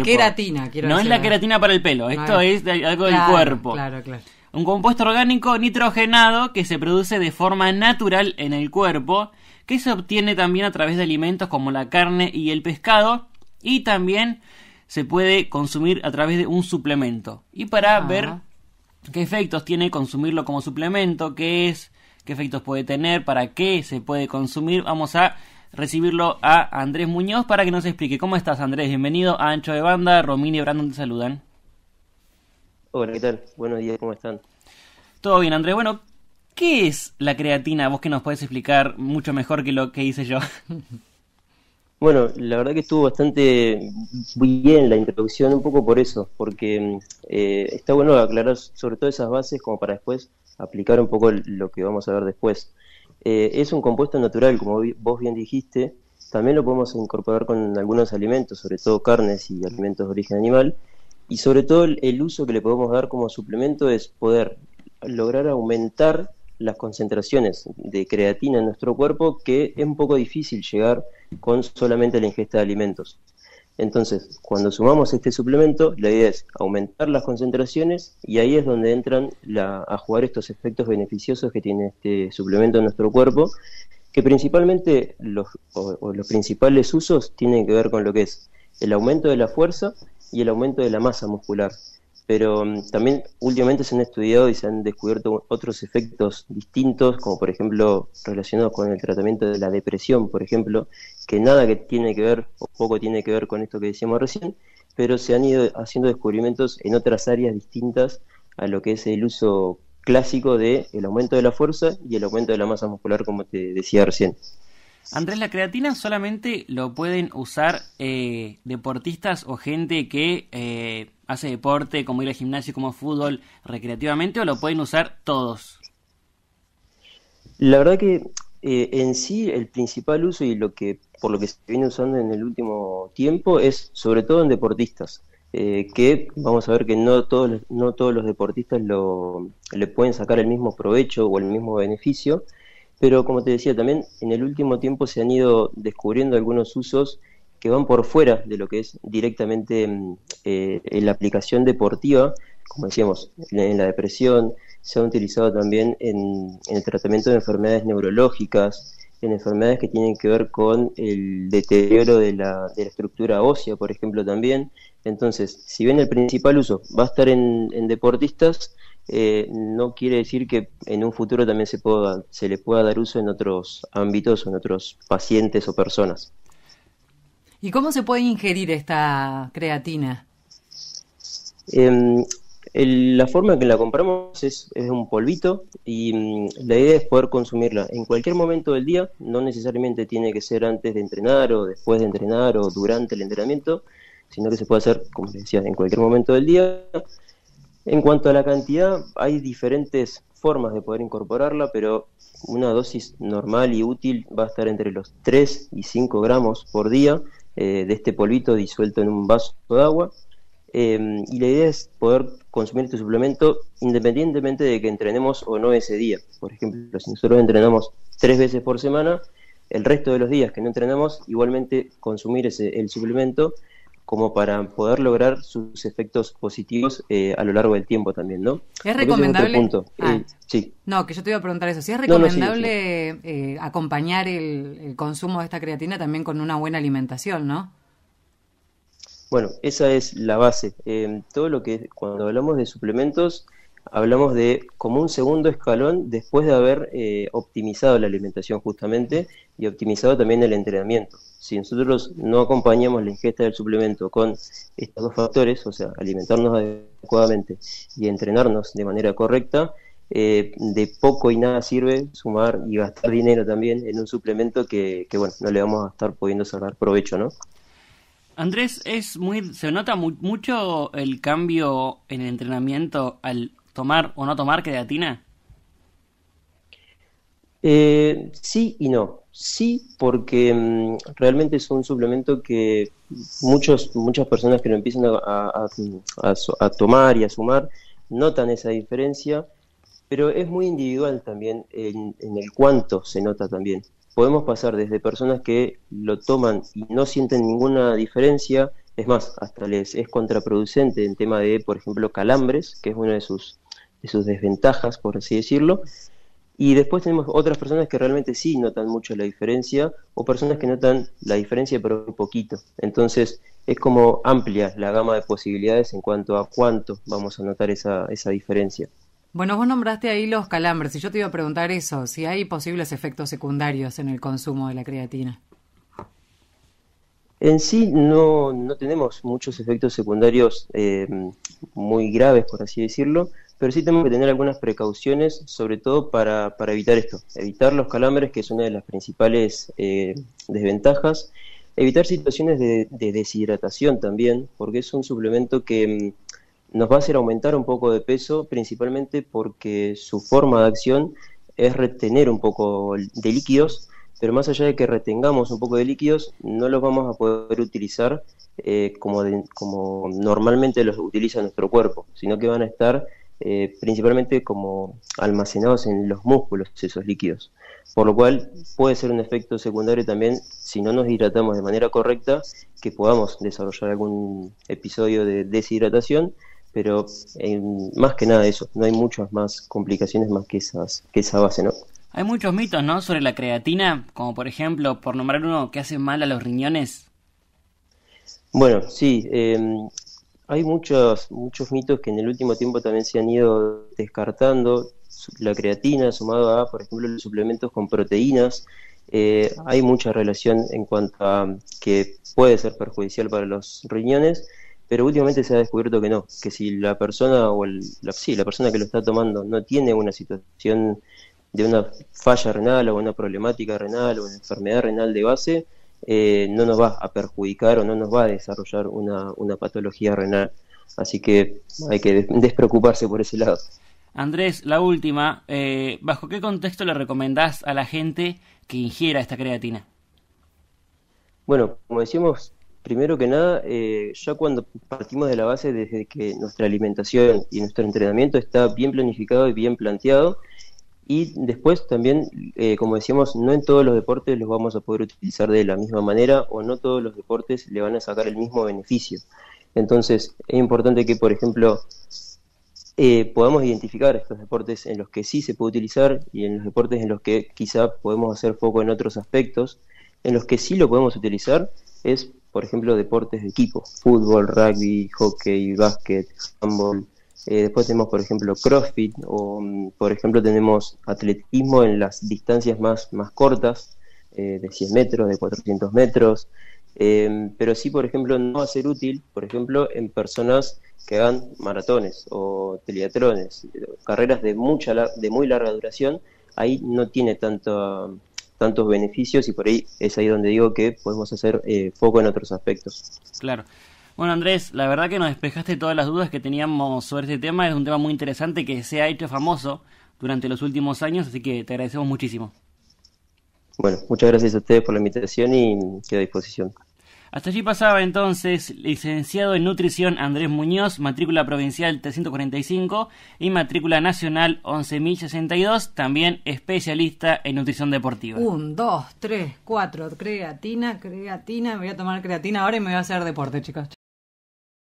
Queratina, quiero No decir. es la queratina para el pelo, No esto es algo del cuerpo. Claro. Un compuesto orgánico nitrogenado que se produce de forma natural en el cuerpo, que se obtiene también a través de alimentos como la carne y el pescado, y también se puede consumir a través de un suplemento. Y para ver qué efectos tiene consumirlo como suplemento, qué efectos puede tener, para qué se puede consumir, vamos a recibirlo a Andrés Muñoz para que nos explique. ¿Cómo estás, Andrés? Bienvenido a Ancho de Banda. Romina y Brandon te saludan. Hola, ¿qué tal? Buenos días, ¿cómo están? Todo bien, Andrés. Bueno, ¿qué es la creatina? Vos que nos podés explicar mucho mejor que lo que hice yo. Bueno, la verdad que estuvo bastante bien la introducción, un poco por eso, porque está bueno aclarar sobre todo esas bases como para después aplicar un poco lo que vamos a ver después. Es un compuesto natural, como vos bien dijiste, también lo podemos incorporar con algunos alimentos, sobre todo carnes y alimentos de origen animal, y sobre todo el uso que le podemos dar como suplemento es poder lograr aumentar las concentraciones de creatina en nuestro cuerpo, que es un poco difícil llegar con solamente la ingesta de alimentos. Entonces, cuando sumamos este suplemento, la idea es aumentar las concentraciones y ahí es donde entran a jugar estos efectos beneficiosos que tiene este suplemento en nuestro cuerpo, que principalmente los principales usos tienen que ver con lo que es el aumento de la fuerza y el aumento de la masa muscular. Pero también últimamente se han estudiado y se han descubierto otros efectos distintos, como por ejemplo relacionados con el tratamiento de la depresión, por ejemplo, que nada que tiene que ver o poco tiene que ver con esto que decíamos recién, pero se han ido haciendo descubrimientos en otras áreas distintas a lo que es el uso clásico del aumento de la fuerza y el aumento de la masa muscular, como te decía recién. Andrés, ¿la creatina solamente lo pueden usar deportistas o gente que hace deporte, como ir al gimnasio, como fútbol, recreativamente, o lo pueden usar todos? La verdad que en sí el principal uso y por lo que se viene usando en el último tiempo es sobre todo en deportistas, que vamos a ver que no todos los deportistas le pueden sacar el mismo provecho o el mismo beneficio. Pero como te decía, también en el último tiempo se han ido descubriendo algunos usos que van por fuera de lo que es directamente en la aplicación deportiva, como decíamos, en la depresión, se ha utilizado también en el tratamiento de enfermedades neurológicas, en enfermedades que tienen que ver con el deterioro de la estructura ósea, por ejemplo, también. Entonces, si bien el principal uso va a estar en deportistas, no quiere decir que en un futuro también se le pueda dar uso en otros ámbitos o en otros pacientes o personas. ¿Y cómo se puede ingerir esta creatina? La forma en que la compramos es un polvito y la idea es poder consumirla en cualquier momento del día, no necesariamente tiene que ser antes de entrenar o después de entrenar o durante el entrenamiento, sino que se puede hacer, como decía, en cualquier momento del día. En cuanto a la cantidad, hay diferentes formas de poder incorporarla, pero una dosis normal y útil va a estar entre los 3 y 5 gramos por día de este polvito disuelto en un vaso de agua. Y la idea es poder consumir este suplemento independientemente de que entrenemos o no ese día. Por ejemplo, si nosotros entrenamos 3 veces por semana, el resto de los días que no entrenamos, igualmente consumir el suplemento, como para poder lograr sus efectos positivos a lo largo del tiempo también, ¿no? ¿Es recomendable? Es otro punto. Sí. No, que yo te iba a preguntar eso. Si es recomendable sí. Acompañar el consumo de esta creatina también con una buena alimentación, ¿no? Bueno, esa es la base. Todo lo que cuando hablamos de suplementos, hablamos de como un segundo escalón después de haber optimizado la alimentación justamente y optimizado también el entrenamiento. Si nosotros no acompañamos la ingesta del suplemento con estos dos factores, o sea, alimentarnos adecuadamente y entrenarnos de manera correcta, de poco y nada sirve sumar y gastar dinero también en un suplemento que bueno, no le vamos a estar pudiendo sacar provecho, ¿no? Andrés, se nota mucho el cambio en el entrenamiento al tomar o no tomar creatina. Sí y no. Sí, porque realmente es un suplemento que muchas personas que lo empiezan a tomar y a sumar notan esa diferencia, pero es muy individual también en el cuánto se nota también. Podemos pasar desde personas que lo toman y no sienten ninguna diferencia Es más, hasta les es contraproducente en tema de, por ejemplo, calambres, que es una de sus desventajas, por así decirlo. Y después tenemos otras personas que realmente sí notan mucho la diferencia, o personas que notan la diferencia pero un poquito. Entonces es como amplia la gama de posibilidades en cuanto a cuánto vamos a notar esa diferencia. Bueno, vos nombraste ahí los calambres y yo te iba a preguntar eso, si hay posibles efectos secundarios en el consumo de la creatina. En sí no tenemos muchos efectos secundarios muy graves, por así decirlo, pero sí tenemos que tener algunas precauciones, sobre todo para evitar esto, evitar los calambres, que es una de las principales desventajas, evitar situaciones de deshidratación también, porque es un suplemento que nos va a hacer aumentar un poco de peso, principalmente porque su forma de acción es retener un poco de líquidos, pero más allá de que retengamos un poco de líquidos, no los vamos a poder utilizar como normalmente los utiliza nuestro cuerpo, sino que van a estar principalmente como almacenados en los músculos esos líquidos, por lo cual puede ser un efecto secundario también si no nos hidratamos de manera correcta, que podamos desarrollar algún episodio de deshidratación, pero más que nada eso, no hay muchas más complicaciones más que esa base, ¿no? Hay muchos mitos, ¿no?, sobre la creatina, como por ejemplo, por nombrar uno, que hace mal a los riñones. Bueno, sí, hay muchos mitos que en el último tiempo también se han ido descartando. La creatina sumado a, por ejemplo, los suplementos con proteínas, hay mucha relación en cuanto a que puede ser perjudicial para los riñones, pero últimamente se ha descubierto que no, que si la persona la persona que lo está tomando no tiene una situación de una falla renal o una problemática renal o una enfermedad renal de base, no nos va a perjudicar o no nos va a desarrollar una patología renal. Así que hay que despreocuparse por ese lado. Andrés, la última, ¿bajo qué contexto le recomendás a la gente que ingiera esta creatina? Bueno, como decíamos, primero que nada, ya cuando partimos de la base desde que nuestra alimentación y nuestro entrenamiento está bien planificado y bien planteado, y después también, como decíamos, no en todos los deportes los vamos a poder utilizar de la misma manera o no todos los deportes le van a sacar el mismo beneficio. Entonces, es importante que, por ejemplo, podamos identificar estos deportes en los que sí se puede utilizar y en los deportes en los que quizá podemos hacer foco en otros aspectos. En los que sí lo podemos utilizar es, por ejemplo, deportes de equipo, fútbol, rugby, hockey, básquet, handball. Después tenemos, por ejemplo, CrossFit o, por ejemplo, tenemos atletismo en las distancias más cortas, de 100 metros, de 400 metros. Pero sí, por ejemplo, no va a ser útil, por ejemplo, en personas que hagan maratones o triatlones, carreras de muy larga duración. Ahí no tiene tantos beneficios y por ahí es ahí donde digo que podemos hacer foco en otros aspectos. Claro. Bueno, Andrés, la verdad que nos despejaste todas las dudas que teníamos sobre este tema. Es un tema muy interesante que se ha hecho famoso durante los últimos años, así que te agradecemos muchísimo. Bueno, muchas gracias a ustedes por la invitación y quedo a disposición. Hasta allí pasaba entonces licenciado en nutrición Andrés Muñoz, matrícula provincial 345 y matrícula nacional 11.062, también especialista en nutrición deportiva. 1, 2, 3, 4, creatina, me voy a tomar creatina ahora y me voy a hacer deporte, chicos.